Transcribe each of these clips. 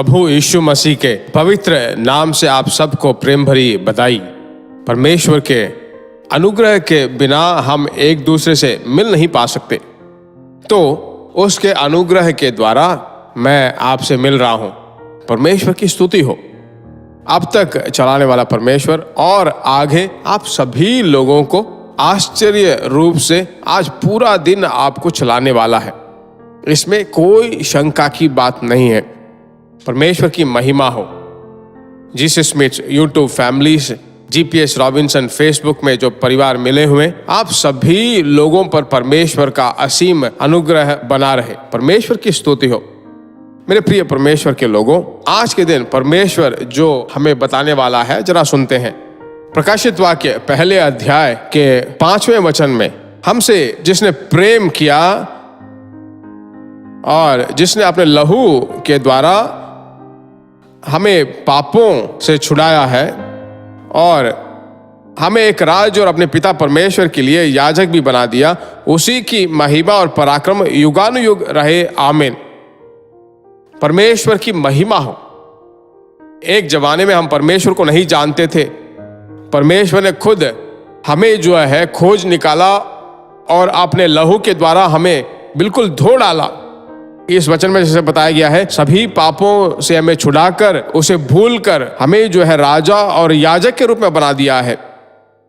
प्रभु यीशु मसीह के पवित्र नाम से आप सबको प्रेम भरी बधाई। परमेश्वर के अनुग्रह के बिना हम एक दूसरे से मिल नहीं पा सकते, तो उसके अनुग्रह के द्वारा मैं आपसे मिल रहा हूं। परमेश्वर की स्तुति हो। अब तक चलाने वाला परमेश्वर और आगे आप सभी लोगों को आश्चर्य रूप से आज पूरा दिन आपको चलाने वाला है, इसमें कोई शंका की बात नहीं है। परमेश्वर की महिमा हो। Jesus Smith YouTube families, GPS Robinson Facebook में जो परिवार मिले हुए, आप सभी लोगों पर परमेश्वर का असीम अनुग्रह बना रहे। परमेश्वर की स्तुति हो। मेरे प्रिय परमेश्वर के लोगों, आज के दिन परमेश्वर जो हमें बताने वाला है, जरा सुनते हैं। प्रकाशित वाक्य पहले अध्याय के 5वें वचन में, हमसे जिसने प्रेम किया और जिसने अपने लहू के द्वारा हमें पापों से छुड़ाया है और हमें एक राज और अपने पिता परमेश्वर के लिए याजक भी बना दिया, उसी की महिमा और पराक्रम युगानुयुग रहे। आमीन। परमेश्वर की महिमा हो। एक जमाने में हम परमेश्वर को नहीं जानते थे। परमेश्वर ने खुद हमें जो है खोज निकाला और अपने लहू के द्वारा हमें बिल्कुल धो डाला। इस वचन में जैसे बताया गया है, सभी पापों से हमें छुड़ाकर, उसे भूलकर हमें जो है राजा और याजक के रूप में बना दिया है।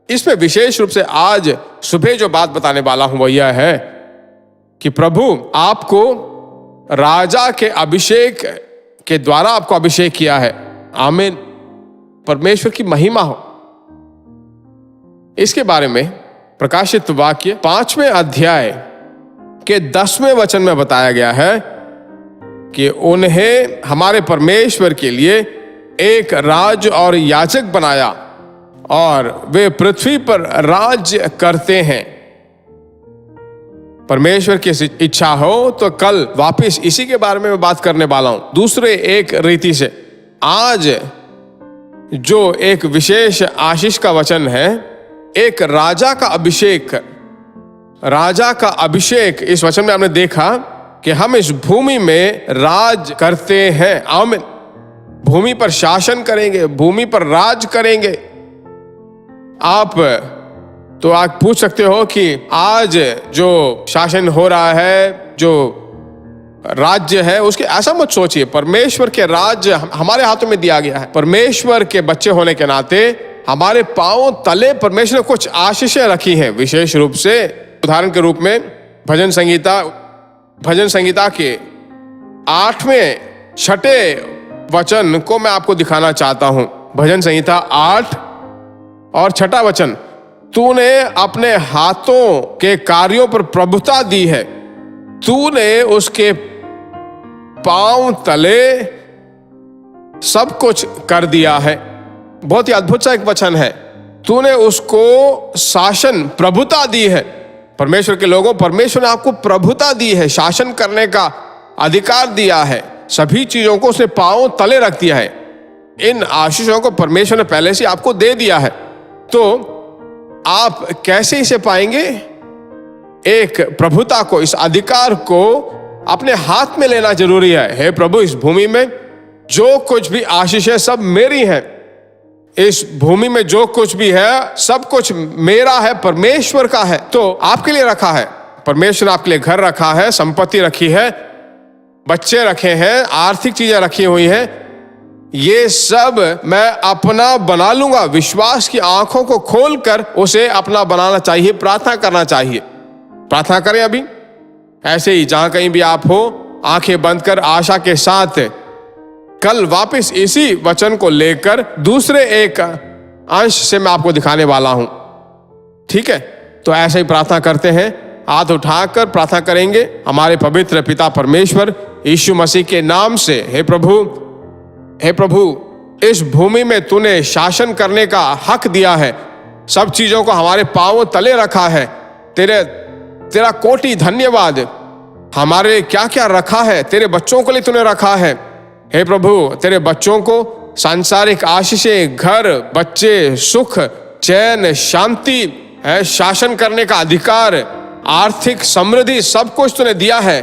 इसमें विशेष रूप से आज सुबह जो बात बताने वाला हूं वो यह है कि प्रभु आपको राजा के अभिषेक के द्वारा आपको अभिषेक किया है। आमीन। परमेश्वर की महिमा हो। इसके बारे में प्रकाशित वाक्य 5वें अध्याय के 10वें वचन में बताया गया है कि उन्हें हमारे परमेश्वर के लिए एक राज और याजक बनाया और वे पृथ्वी पर राज्य करते हैं। परमेश्वर की इच्छा हो तो कल वापस इसी के बारे में बात करने वाला हूं, दूसरे एक रीति से। आज जो एक विशेष आशीष का वचन है, एक राजा का अभिषेक। राजा का अभिषेक, इस वचन में हमने देखा कि हम इस भूमि में राज करते हैं। आमीन। भूमि पर शासन करेंगे, भूमि पर राज करेंगे। आप तो आप पूछ सकते हो कि आज जो शासन हो रहा है, जो राज्य है, उसके ऐसा मत सोचिए। परमेश्वर के राज्य हमारे हाथों में दिया गया है। परमेश्वर के बच्चे होने के नाते हमारे पांव तले परमेश्वर ने कुछ आशीषें रखी हैं। विशेष रूप से उदाहरण के रूप में भजन संगीता के 8वें 6ठे वचन को मैं आपको दिखाना चाहता हूं। भजन संगीता 8 और 6ठा वचन, तूने अपने हाथों के कार्यों पर प्रभुता दी है, तूने उसके पांव तले सब कुछ कर दिया है। बहुत ही अद्भुत सा एक वचन है। तूने उसको शासन प्रभुता दी है। परमेश्वर के लोगों, परमेश्वर ने आपको प्रभुता दी है, शासन करने का अधिकार दिया है। सभी चीजों को उसने पांव तले रख दिया है। इन आशीषों को परमेश्वर ने पहले से आपको दे दिया है, तो आप कैसे इसे पाएंगे? एक प्रभुता को, इस अधिकार को अपने हाथ में लेना जरूरी है। हे प्रभु, इस भूमि में जो कुछ भी आशीष है सब मेरी है। इस भूमि में जो कुछ भी है सब कुछ मेरा है, परमेश्वर का है। तो आपके लिए रखा है। परमेश्वर ने आपके लिए घर रखा है, संपत्ति रखी है, बच्चे रखे हैं, आर्थिक चीजें रखी हुई हैं। ये सब मैं अपना बना लूंगा। विश्वास की आंखों को खोलकर उसे अपना बनाना चाहिए, प्रार्थना करना चाहिए। प्रार्थना करें अभी ऐसे ही, जहां कहीं भी आप हो, आंखें बंद कर आशा के साथ कल वापस इसी वचन को लेकर दूसरे एक अंश से मैं आपको दिखाने वाला हूं। ठीक है, तो ऐसे ही प्रार्थना करते हैं। हाथ उठाकर प्रार्थना करेंगे। हमारे पवित्र पिता परमेश्वर, यीशु मसीह के नाम से, हे प्रभु, इस भूमि में तूने शासन करने का हक दिया है। सब चीजों को हमारे पांव तले रखा है। तेरा कोटि धन्यवाद। हमारे क्या क्या रखा है, तेरे बच्चों के लिए तूने रखा है। हे प्रभु, तेरे बच्चों को सांसारिक आशीषें, घर, बच्चे, सुख, चैन, शांति, शासन करने का अधिकार, आर्थिक समृद्धि, सब कुछ तूने दिया है।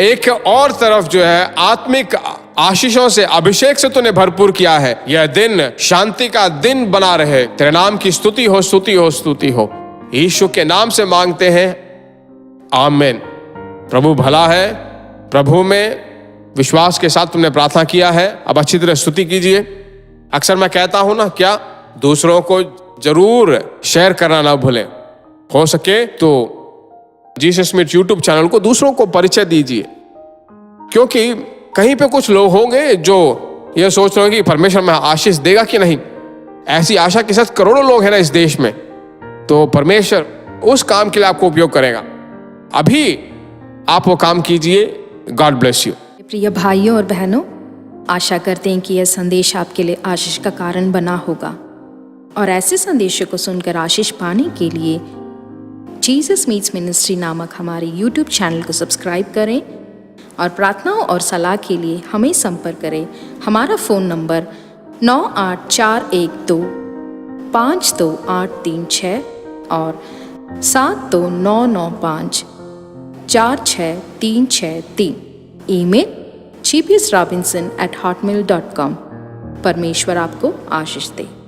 एक और तरफ जो है आत्मिक आशीषों से, अभिषेक से तूने भरपूर किया है। यह दिन शांति का दिन बना रहे। तेरे नाम की स्तुति हो, स्तुति हो, स्तुति हो। यीशु के नाम से मांगते हैं, आमीन। प्रभु भला है। प्रभु में विश्वास के साथ तुमने प्रार्थना किया है, अब अच्छी तरह स्तुति कीजिए। अक्सर मैं कहता हूं ना, क्या दूसरों को जरूर शेयर करना ना भूलें। हो सके तो जीसस मीट्स यूट्यूब चैनल को दूसरों को परिचय दीजिए, क्योंकि कहीं पे कुछ लोग होंगे जो ये सोच रहे हैं कि परमेश्वर में आशीष देगा कि नहीं। ऐसी आशा के साथ करोड़ों लोग हैं ना इस देश में, तो परमेश्वर उस काम के लिए आपको उपयोग करेगा। अभी आप वो काम कीजिए। God bless you. प्रिय भाइयों और बहनों, आशा करते हैं कि यह संदेश आपके लिए आशीष का कारण बना होगा, और ऐसे संदेशों को सुनकर आशीष पाने के लिए जीसस मीट्स मिनिस्ट्री नामक हमारे यूट्यूब चैनल को सब्सक्राइब करें, और प्रार्थनाओं और सलाह के लिए हमें संपर्क करें। हमारा फ़ोन नंबर 9841252836 और 7299546363। Email gbsrobinson@hotmail.com। परमेश्वर आपको आशीष दे।